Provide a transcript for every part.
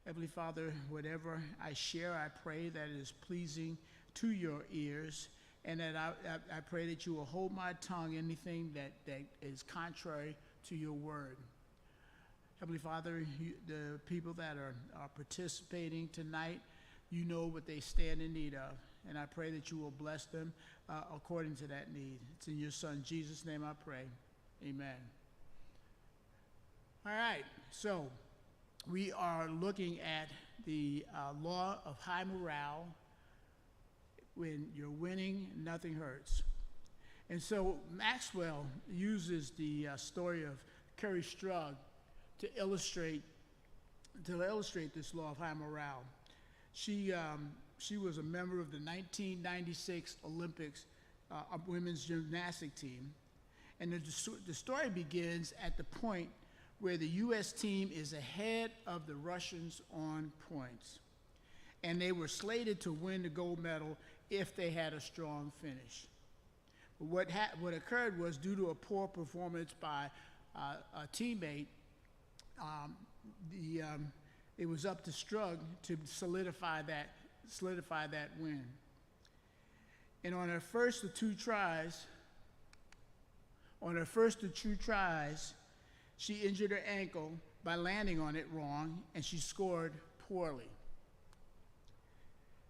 Heavenly Father, whatever I share, I pray that it is pleasing to your ears, and that I pray that you will hold my tongue anything that is contrary to your word. Heavenly Father, the people that are participating tonight, you know what they stand in need of, and I pray that you will bless them according to that need. It's in your Son, Jesus' name I pray. Amen. All right, so we are looking at the law of high morale. When you're winning, nothing hurts. And so Maxwell uses the story of Curry Strug to illustrate this law of high morale. She was a member of the 1996 Olympics women's gymnastic team, and the story begins at the point where the U.S. team is ahead of the Russians on points, and they were slated to win the gold medal if they had a strong finish. But what occurred was, due to a poor performance by a teammate, it was up to Strug to solidify that win. And on her first of two tries, she injured her ankle by landing on it wrong, and she scored poorly.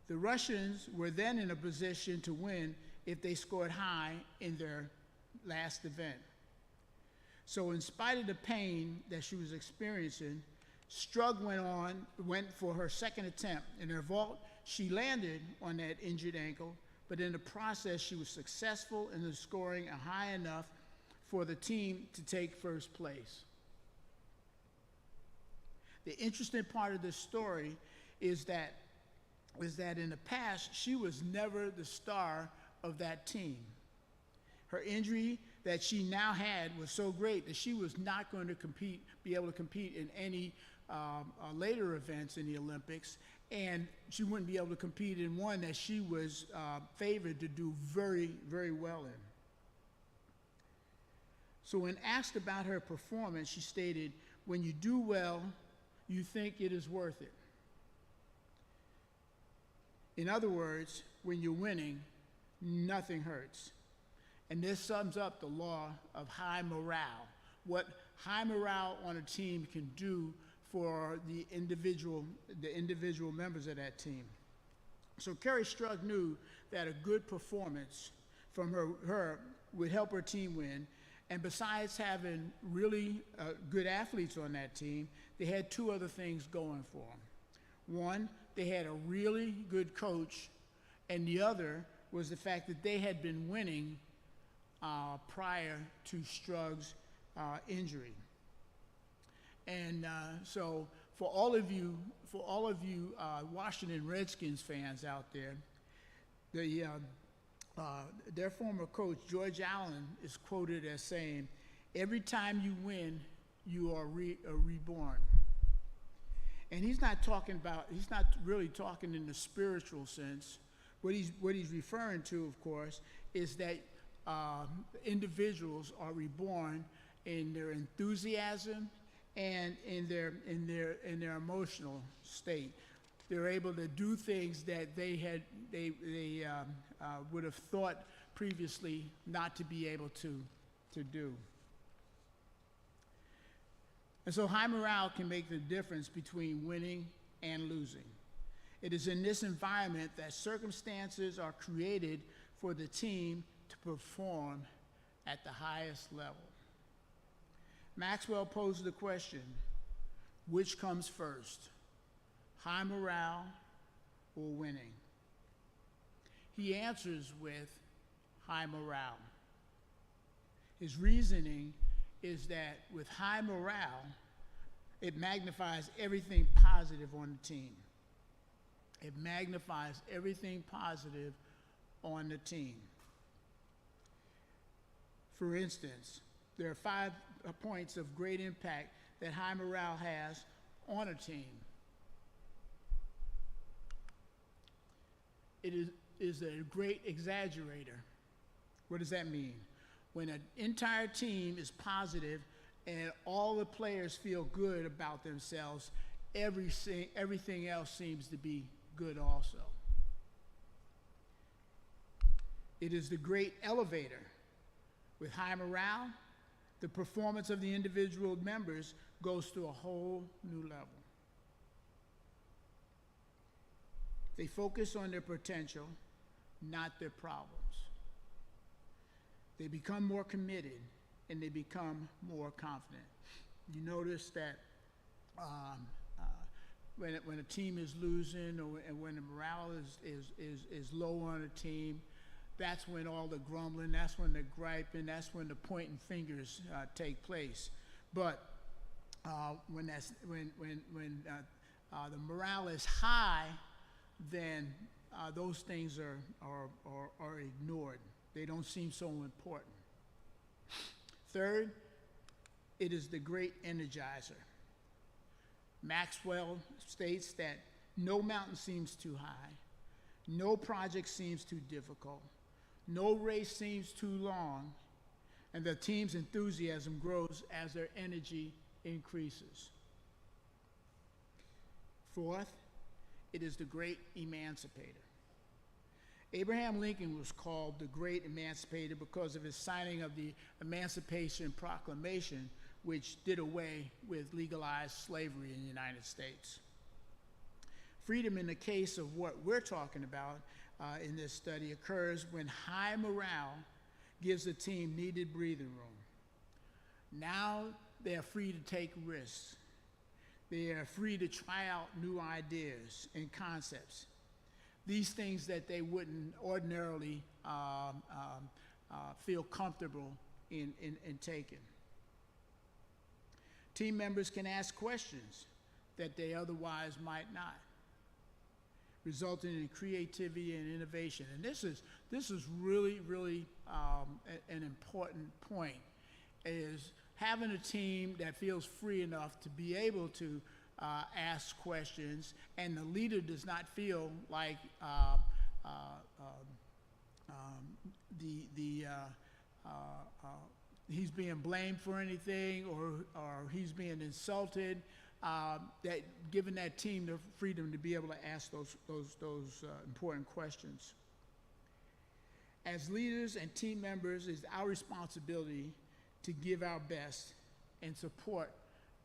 The Russians were then in a position to win if they scored high in their last event. So in spite of the pain that she was experiencing, Strug went for her second attempt. In her vault, she landed on that injured ankle, but in the process, she was successful in scoring a high enough for the team to take first place. The interesting part of this story is that in the past, she was never the star of that team. Her injury that she now had was so great that she was not going to be able to compete in any later events in the Olympics, and she wouldn't be able to compete in one that she was favored to do very, very well in. So when asked about her performance, she stated, "When you do well, you think it is worth it." In other words, when you're winning, nothing hurts. And this sums up the law of high morale, what high morale on a team can do for the individual members of that team. So Curry Strug knew that a good performance from her would help her team win. And besides having really good athletes on that team, they had two other things going for them. One, they had a really good coach, and the other was the fact that they had been winning prior to Strug's injury. And so for all of you Washington Redskins fans out there, their former coach, George Allen, is quoted as saying, "Every time you win, you are reborn." And he's not really talking in the spiritual sense. What he's referring to, of course, is that individuals are reborn in their enthusiasm and in their emotional state. They're able to do things that they would have thought previously not to be able to do. And so high morale can make the difference between winning and losing. It is in this environment that circumstances are created for the team to perform at the highest level. Maxwell posed the question, which comes first, high morale or winning? He answers with high morale. His reasoning is that with high morale, it magnifies everything positive on the team. It magnifies everything positive on the team. For instance, there are 5 points of great impact that high morale has on a team. It is a great exaggerator. What does that mean? When an entire team is positive and all the players feel good about themselves, everything else seems to be good also. It is the great elevator. With high morale, the performance of the individual members goes to a whole new level. They focus on their potential, not their problems. They become more committed and they become more confident. You notice that when a team is losing and when the morale is low on a team, that's when all the grumbling, that's when the griping, that's when the pointing fingers take place. But when the morale is high, then those things are ignored. They don't seem so important. Third, it is the great energizer. Maxwell states that no mountain seems too high, no project seems too difficult, no race seems too long, and the team's enthusiasm grows as their energy increases. Fourth, it is the great emancipator. Abraham Lincoln was called the great emancipator because of his signing of the Emancipation Proclamation, which did away with legalized slavery in the United States. Freedom in the case of what we're talking about in this study occurs when high morale gives the team needed breathing room. Now they are free to take risks. They are free to try out new ideas and concepts. These things that they wouldn't ordinarily feel comfortable in taking. Team members can ask questions that they otherwise might not, resulting in creativity and innovation. And this is really, really an important point, is having a team that feels free enough to be able to ask questions, and the leader does not feel like he's being blamed for anything or he's being insulted. That giving that team the freedom to be able to ask those important questions. As leaders and team members, it's our responsibility to give our best and support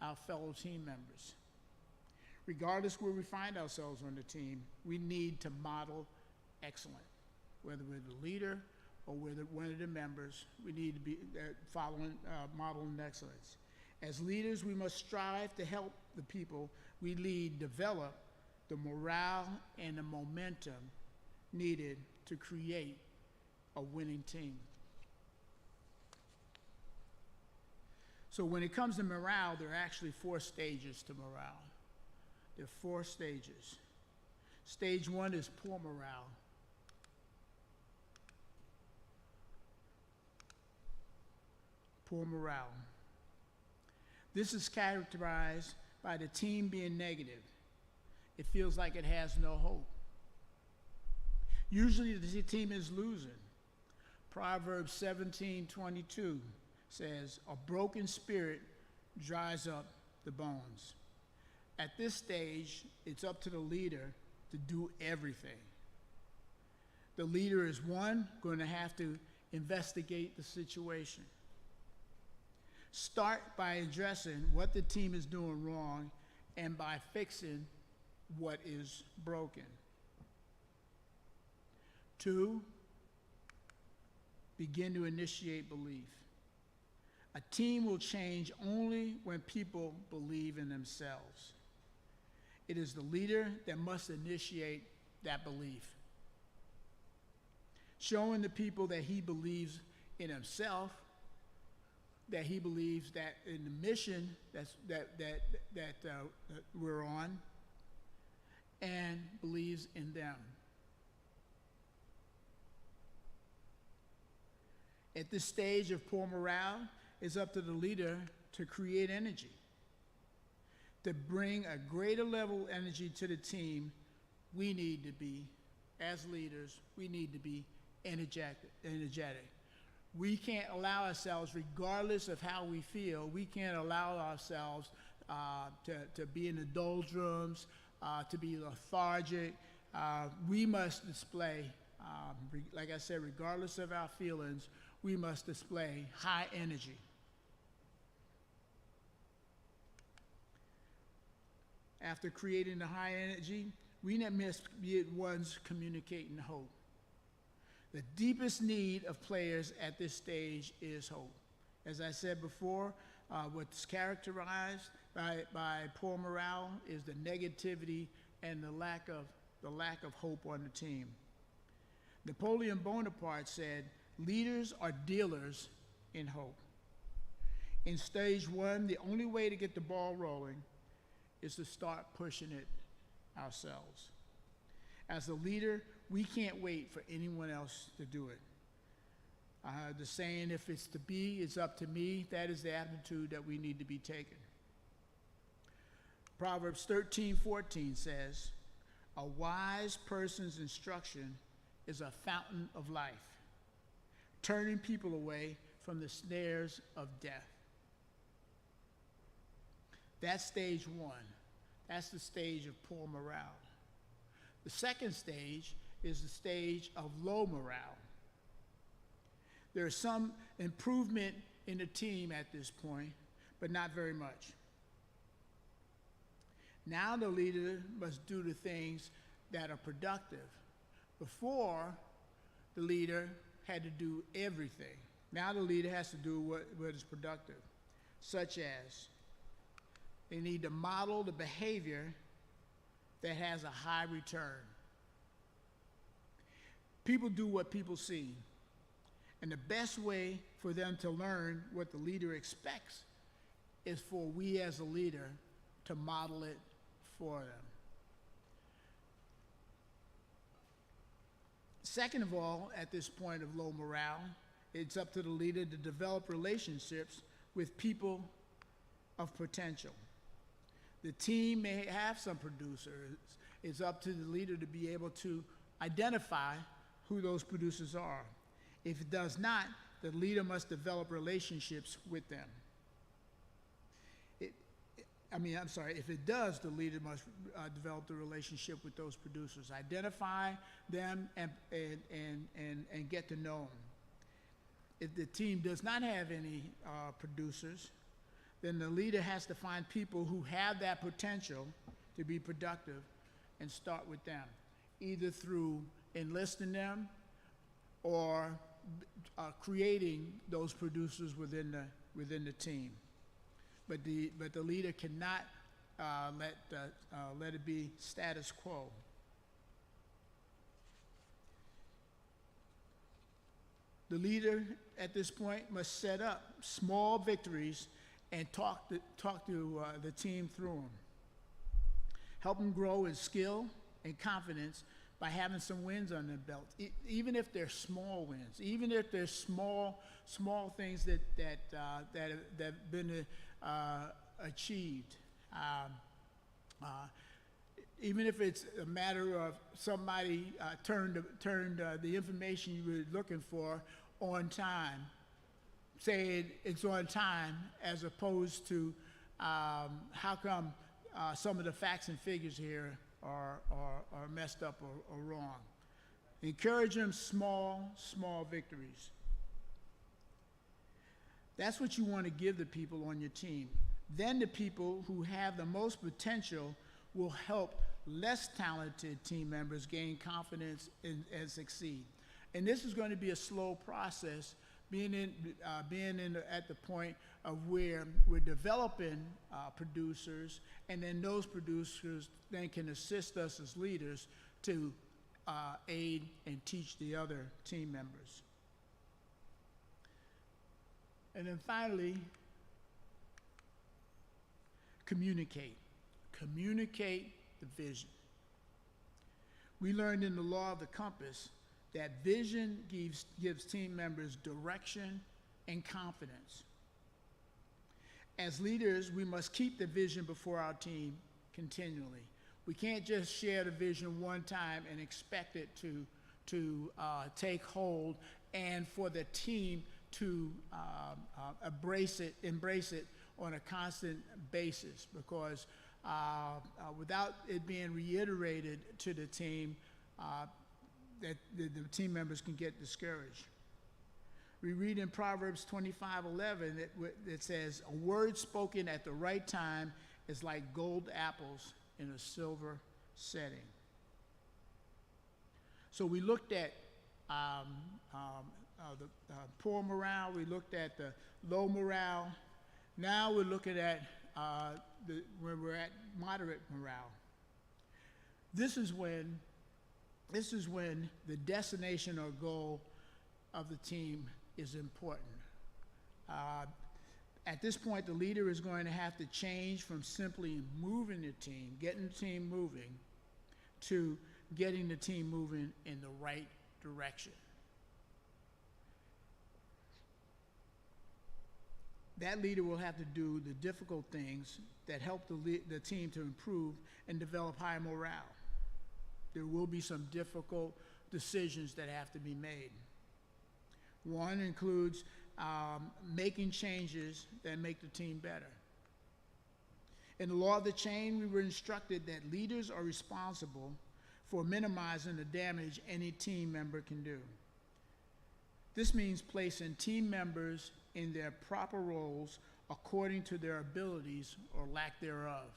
our fellow team members. Regardless where we find ourselves on the team, we need to model excellence. Whether we're the leader or we're one of the members, we need to be modeling excellence. As leaders, we must strive to help the people we lead develop the morale and the momentum needed to create a winning team. So when it comes to morale, there are actually 4 stages to morale. There are 4 stages. Stage 1 is poor morale. Poor morale. This is characterized by the team being negative. It feels like it has no hope. Usually the team is losing. Proverbs 17:22 says, "A broken spirit dries up the bones." At this stage, it's up to the leader to do everything. The leader is going to have to investigate the situation. Start by addressing what the team is doing wrong and by fixing what is broken. 2, begin to initiate belief. A team will change only when people believe in themselves. It is the leader that must initiate that belief. Showing the people that he believes in himself, that he believes that in the mission that we're on, and believes in them. At this stage of poor morale, it's up to the leader to create energy. To bring a greater level of energy to the team, we need to be, as leaders, we need to be energetic. We can't allow ourselves, regardless of how we feel, we can't allow ourselves to be in the doldrums, to be lethargic. We must display, like I said, regardless of our feelings, we must display high energy. After creating the high energy, we must be the ones communicating hope. The deepest need of players at this stage is hope. As I said before, what's characterized by poor morale is the negativity and the lack of hope on the team. Napoleon Bonaparte said, "Leaders are dealers in hope." In stage one, the only way to get the ball rolling is to start pushing it ourselves. As a leader, we can't wait for anyone else to do it. The saying, if it's to be, it's up to me, that is the attitude that we need to be taking. Proverbs 13:14 says, "A wise person's instruction is a fountain of life, turning people away from the snares of death." That's stage one. That's the stage of poor morale. The second stage is the stage of low morale. There's some improvement in the team at this point, but not very much. Now the leader must do the things that are productive. Before, the leader had to do everything. Now the leader has to do what is productive, such as they need to model the behavior that has a high return. People do what people see. And the best way for them to learn what the leader expects is for we as a leader to model it for them. Second of all, at this point of low morale, it's up to the leader to develop relationships with people of potential. The team may have some producers. It's up to the leader to be able to identify who those producers are. If it does not, the leader must develop relationships with them. If it does, the leader must develop the relationship with those producers, identify them and get to know them. If the team does not have any producers, then the leader has to find people who have that potential to be productive and start with them, either through enlisting them or creating those producers within the team. But the leader cannot let it be status quo. The leader at this point must set up small victories and talk to the team through them. Help them grow in skill and confidence by having some wins on their belt, even if they're small wins, even if they're small things that have been achieved. Even if it's a matter of somebody turned the information you were looking for on time, saying it's on time, as opposed to how come some of the facts and figures here are messed up or wrong. Encourage them small victories. That's what you want to give the people on your team. Then the people who have the most potential will help less talented team members gain confidence and succeed. And this is going to be a slow process, being at the point of where we're developing producers, and then those producers then can assist us as leaders to aid and teach the other team members. And then finally, communicate. Communicate the vision. We learned in the law of the compass that vision gives team members direction and confidence. As leaders, we must keep the vision before our team continually. We can't just share the vision one time and expect it to take hold and for the team to embrace it on a constant basis, because without it being reiterated to the team, that the team members can get discouraged. We read in Proverbs 25:11 that says, "A word spoken at the right time is like gold apples in a silver setting." So we looked at the poor morale, we looked at the low morale. Now we're looking at where we're at moderate morale. This is when the destination or goal of the team is important. At this point, the leader is going to have to change from simply moving the team, getting the team moving, to getting the team moving in the right direction. That leader will have to do the difficult things that help the team to improve and develop high morale. There will be some difficult decisions that have to be made. One includes making changes that make the team better. In the law of the chain, we were instructed that leaders are responsible for minimizing the damage any team member can do. This means placing team members in their proper roles according to their abilities or lack thereof.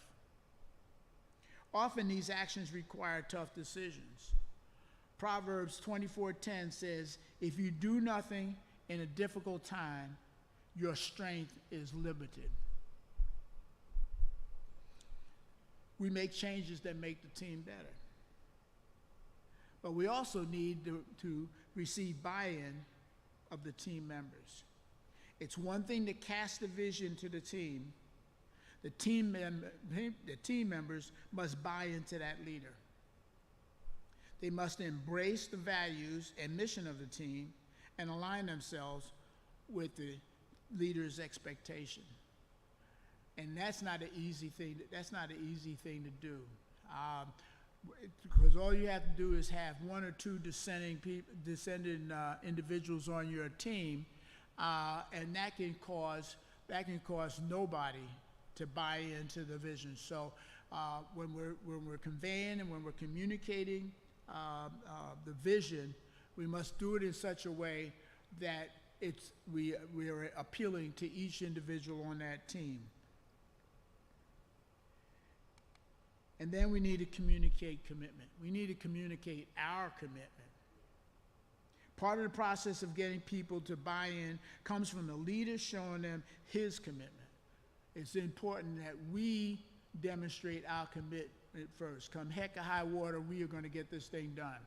Often these actions require tough decisions. Proverbs 24:10 says, "If you do nothing in a difficult time, your strength is limited." We make changes that make the team better. But we also need to receive buy-in of the team members. It's one thing to cast a vision to the team. The team members must buy into that leader. They must embrace the values and mission of the team and align themselves with the leader's expectation. And that's not an easy thing. That's not an easy thing to do, because all you have to do is have one or two dissenting individuals on your team, and that can cause nobody to buy into the vision. So when we're conveying and when we're communicating the vision, we must do it in such a way that we are appealing to each individual on that team. And then we need to communicate commitment. We need to communicate our commitment. Part of the process of getting people to buy in comes from the leader showing them his commitment. It's important that we demonstrate our commitment first. Come heck or high water, we are going to get this thing done.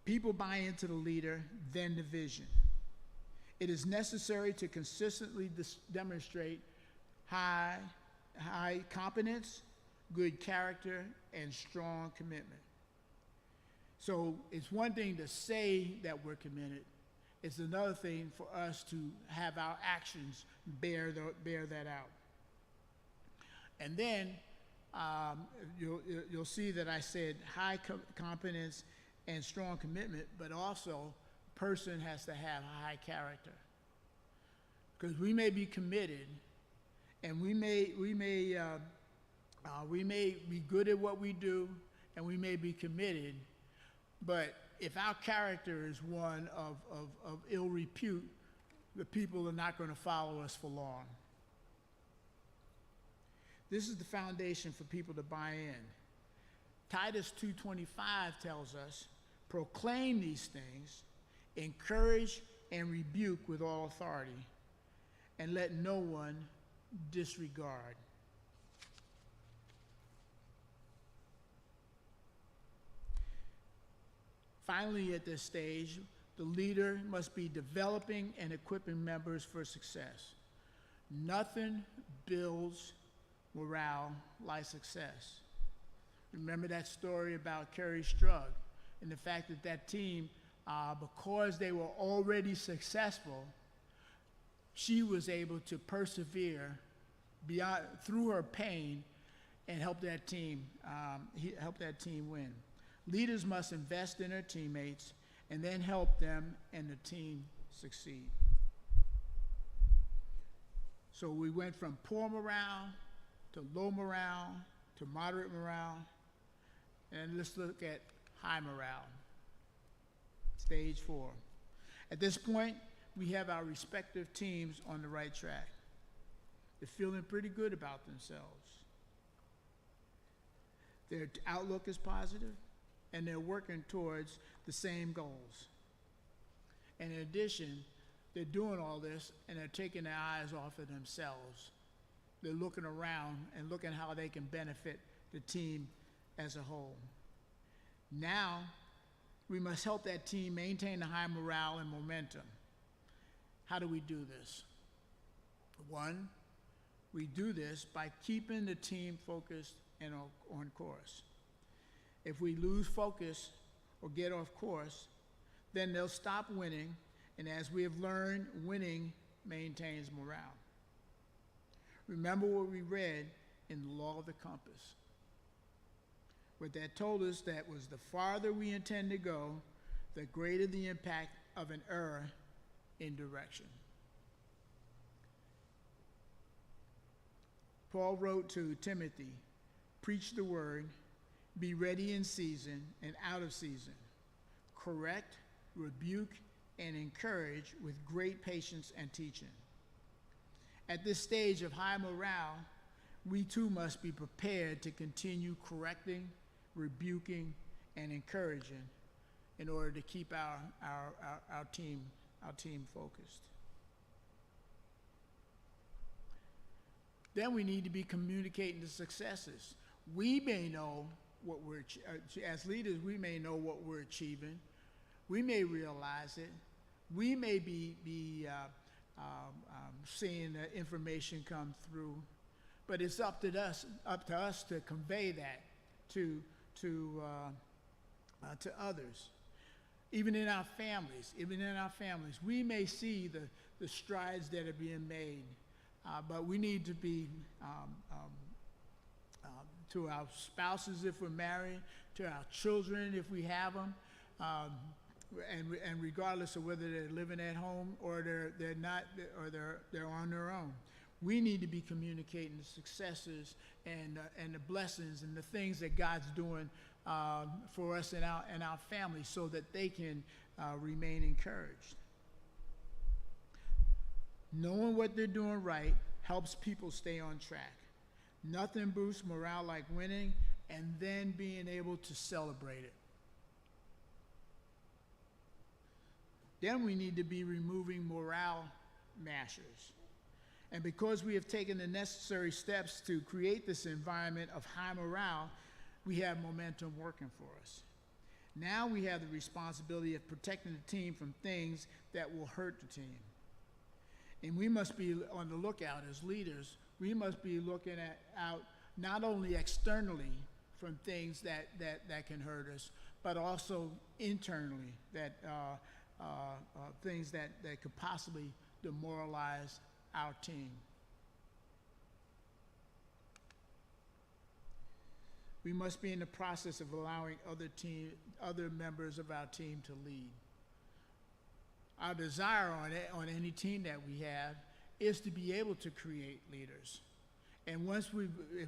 People buy into the leader, then the vision. It is necessary to consistently demonstrate high competence, good character, and strong commitment. So it's one thing to say that we're committed. It's another thing for us to have our actions bear that out. And then you'll see that I said high competence and strong commitment, but also a person has to have high character. Because we may be committed, and we may be good at what we do, and we may be committed, but if our character is one of ill repute, the people are not going to follow us for long. This is the foundation for people to buy in. Titus 2:25 tells us, "Proclaim these things, encourage and rebuke with all authority, and let no one disregard." Finally, at this stage, the leader must be developing and equipping members for success. Nothing builds morale like success. Remember that story about Kerry Strug and the fact that that team, because they were already successful, she was able to persevere through her pain and help that team win. Leaders must invest in their teammates and then help them and the team succeed. So we went from poor morale to low morale to moderate morale, and let's look at high morale, stage 4. At this point, we have our respective teams on the right track. They're feeling pretty good about themselves. Their outlook is positive, and they're working towards the same goals. And in addition, they're doing all this, and they're taking their eyes off of themselves. They're looking around and looking how they can benefit the team as a whole. Now, we must help that team maintain the high morale and momentum. How do we do this? One, we do this by keeping the team focused and on course. If we lose focus or get off course, then they'll stop winning, and as we have learned, winning maintains morale. Remember what we read in the law of the compass. What that told us that was the farther we intend to go, the greater the impact of an error in direction. Paul wrote to Timothy, preach the word, be ready in season and out of season, correct, rebuke, and encourage with great patience and teaching. At this stage of high morale, we too must be prepared to continue correcting, rebuking, and encouraging in order to keep our team focused. Then we need to be communicating the successes. We may know what we're, as leaders, we may know what we're achieving. We may realize it. We may be seeing the information come through, but it's up to us to convey that to others. Even in our families, we may see the strides that are being made, but we need to be to our spouses if we're married, to our children if we have them, and regardless of whether they're living at home or they're not, or they're on their own. We need to be communicating the successes and the blessings and the things that God's doing for us and our families, so that they can remain encouraged. Knowing what they're doing right helps people stay on track. Nothing boosts morale like winning and then being able to celebrate it. Then we need to be removing morale mashers. And because we have taken the necessary steps to create this environment of high morale, we have momentum working for us. Now we have the responsibility of protecting the team from things that will hurt the team. And we must be on the lookout as leaders. We must be looking out not only externally from things that can hurt us, but also internally, that things that could possibly demoralize our team. We must be in the process of allowing other members of our team to lead. Our desire on any team that we have is to be able to create leaders. And if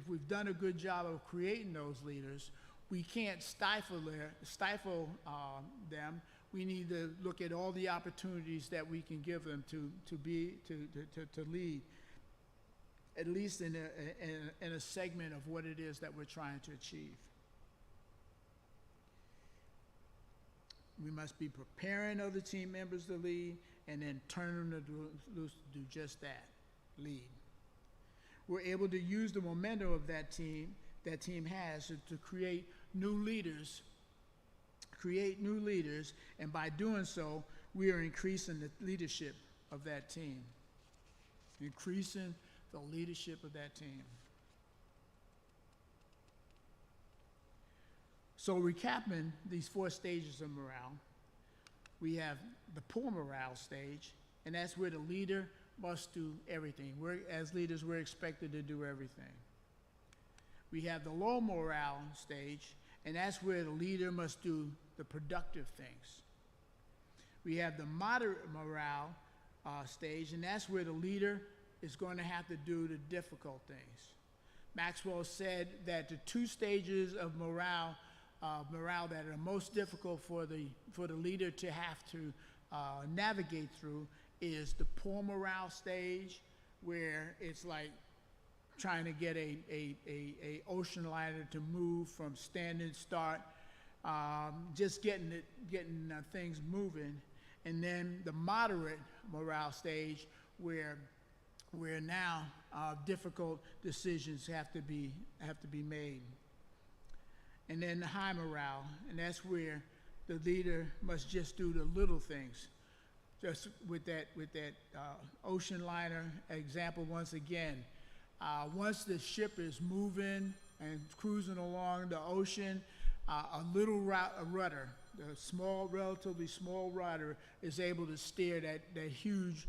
we've done a good job of creating those leaders, we can't stifle them. We need to look at all the opportunities that we can give them to lead, at least in a segment of what it is that we're trying to achieve. We must be preparing other team members to lead and then turn them loose to do just that, lead. We're able to use the momentum of that team has to create new leaders, and by doing so, we are increasing the leadership of that team. Increasing the leadership of that team. So recapping these 4 stages of morale, we have the poor morale stage, and that's where the leader must do everything. As leaders, we're expected to do everything. We have the low morale stage, and that's where the leader must do the productive things. We have the moderate morale stage, and that's where the leader is going to have to do the difficult things. Maxwell said that the two stages of morale that are most difficult for the leader to have to navigate through is the poor morale stage, where it's like trying to get a ocean liner to move from standing start, just getting things moving, and then the moderate morale stage where now difficult decisions have to be made, and then the high morale, and that's where the leader must just do the little things. Just with that ocean liner example once again. Once the ship is moving and cruising along the ocean, a little rudder, the relatively small rudder, is able to steer that huge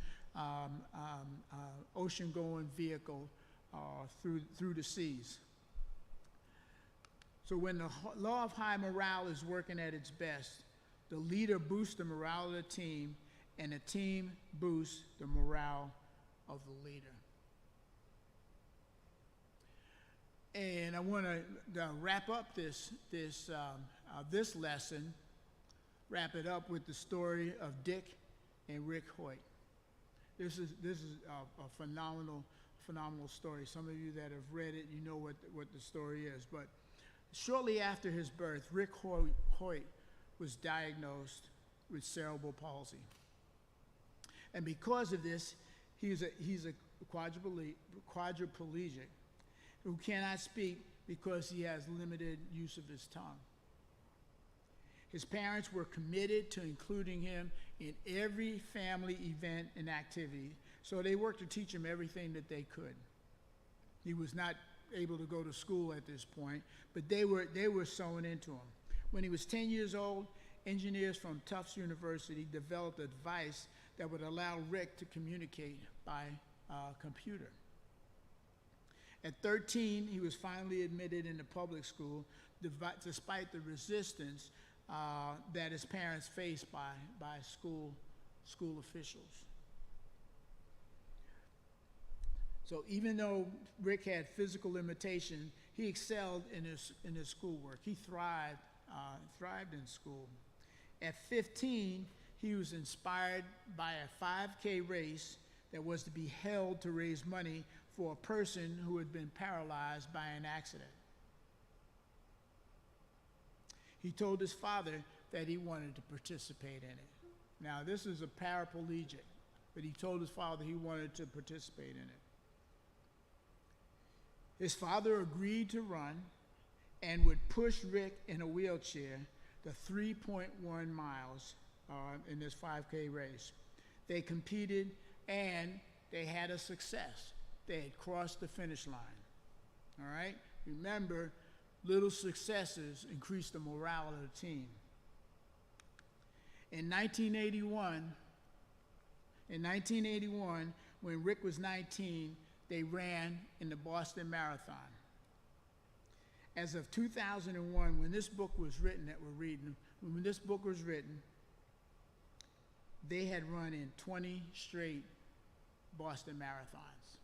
ocean-going vehicle through the seas. So when the law of high morale is working at its best, the leader boosts the morale of the team, and the team boosts the morale of the leader. And I want to wrap up this lesson, wrap it up with the story of Dick and Rick Hoyt. This is a phenomenal story. Some of you that have read it, you know what the story is. But shortly after his birth, Rick Hoyt was diagnosed with cerebral palsy. And because of this, he's a quadriplegic who cannot speak because he has limited use of his tongue. His parents were committed to including him in every family event and activity, so they worked to teach him everything that they could. He was not able to go to school at this point, but they were sewing into him. When he was 10 years old, engineers from Tufts University developed a device that would allow Rick to communicate by computer. At 13, he was finally admitted into public school, despite the resistance that his parents faced by school officials. So even though Rick had physical limitations, he excelled in his schoolwork. He thrived in school. At 15, he was inspired by a 5K race that was to be held to raise money for a person who had been paralyzed by an accident. He told his father that he wanted to participate in it. Now, this is a paraplegic, but he told his father he wanted to participate in it. His father agreed to run and would push Rick in a wheelchair the 3.1 miles in this 5K race. They competed and they had a success. They had crossed the finish line. All right? Remember, little successes increase the morale of the team. In 1981, when Rick was 19, they ran in the Boston Marathon. As of 2001, when this book was written that we're reading, when this book was written, they had run in 20 straight Boston Marathons.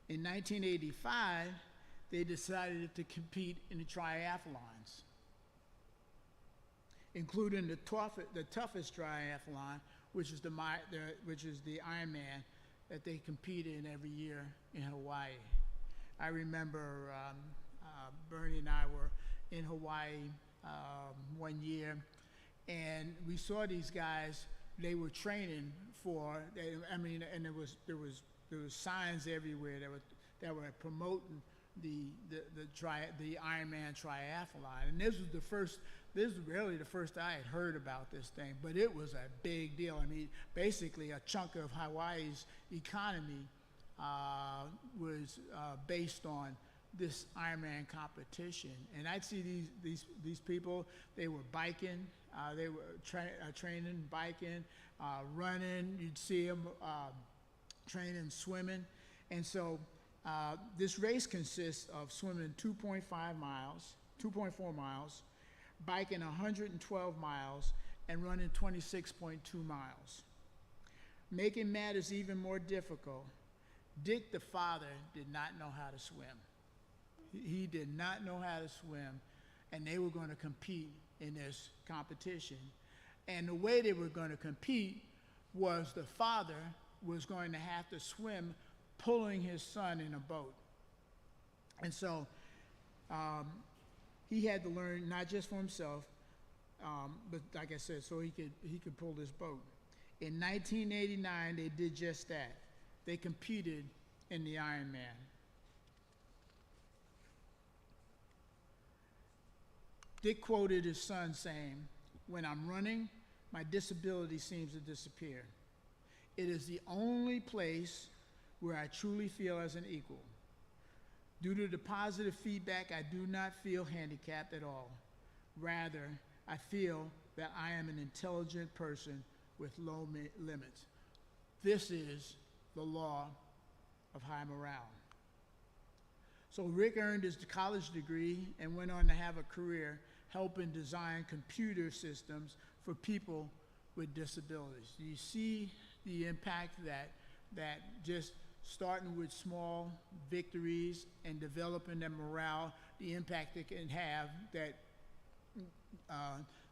In 1985, they decided to compete in the triathlons, including the toughest triathlon, which is the Ironman that they compete in every year in Hawaii. I remember Bernie and I were in Hawaii one year, and we saw these guys. They were training for. And there was signs everywhere that were promoting the Ironman triathlon. And this was really the first I had heard about this thing, but it was a big deal. I mean, basically a chunk of Hawaii's economy was based on this Ironman competition. And I'd see these people, they were biking, they were training, biking, running. You'd see them training, swimming. And so this race consists of swimming 2.4 miles, biking 112 miles, and running 26.2 miles. Making matters even more difficult, Dick the father did not know how to swim. He did not know how to swim, and they were going to compete in this competition. And the way they were going to compete was the father was going to have to swim pulling his son in a boat. And so he had to learn not just for himself, but like I said, so he could pull this boat. In 1989, they did just that. They competed in the Ironman. Dick quoted his son saying, "When I'm running, my disability seems to disappear. It is the only place where I truly feel as an equal. Due to the positive feedback, I do not feel handicapped at all. Rather, I feel that I am an intelligent person with low limits." This is the law of high morale. So Rick earned his college degree and went on to have a career helping design computer systems for people with disabilities. Do you see the impact that just starting with small victories and developing their morale, the impact it can have that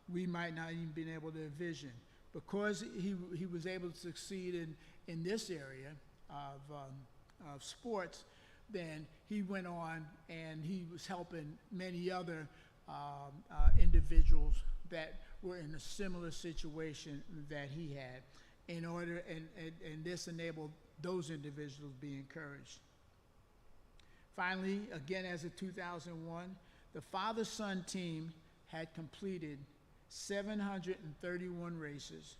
we might not even been able to envision? Because he was able to succeed in this area of sports, then he went on and he was helping many other individuals that were in a similar situation that he had, and this enabled those individuals to be encouraged. Finally, again as of 2001, the father-son team had completed 731 races,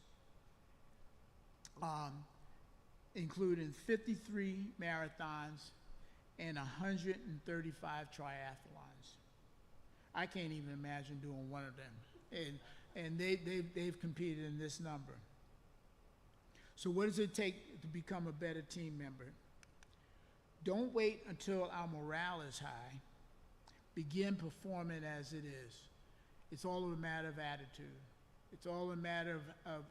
including 53 marathons and 135 triathlons. I can't even imagine doing one of them. And they've competed in this number. So what does it take to become a better team member? Don't wait until our morale is high. Begin performing as it is. It's all a matter of attitude. It's all a matter of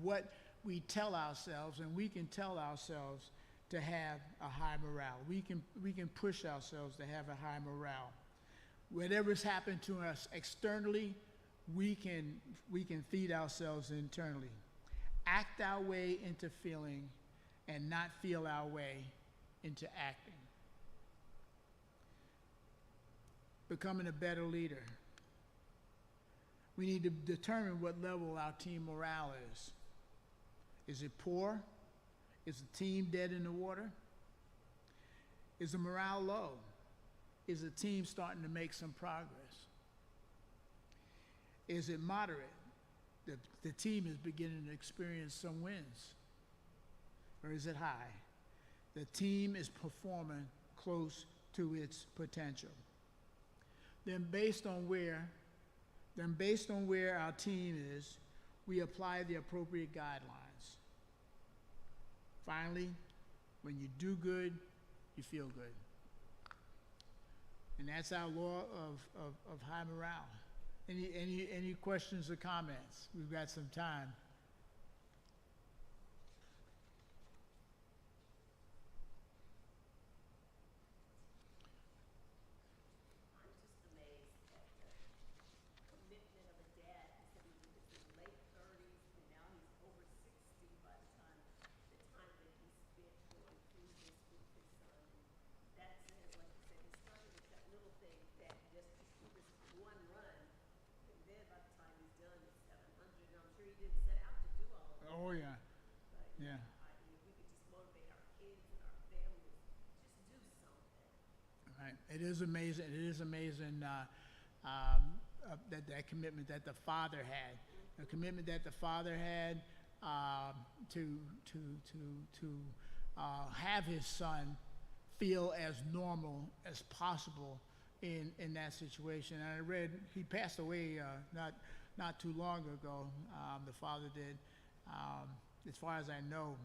what we tell ourselves, and we can tell ourselves to have a high morale. We can push ourselves to have a high morale. Whatever's happened to us externally, we can feed ourselves internally. Act our way into feeling and not feel our way into acting. Becoming a better leader. We need to determine what level our team morale is. Is it poor? Is the team dead in the water? Is the morale low? Is the team starting to make some progress? Is it moderate? The team is beginning to experience some wins. Or is it high? The team is performing close to its potential. Then based on where our team is, we apply the appropriate guidelines. Finally, when you do good, you feel good. And that's our law of high morale. Any questions or comments? We've got some time. Oh yeah, yeah. Right. It is amazing. It is amazing that commitment that the father had, the commitment that the father had to have his son feel as normal as possible in that situation. And I read he passed away not too long ago. The father did. As far as I know,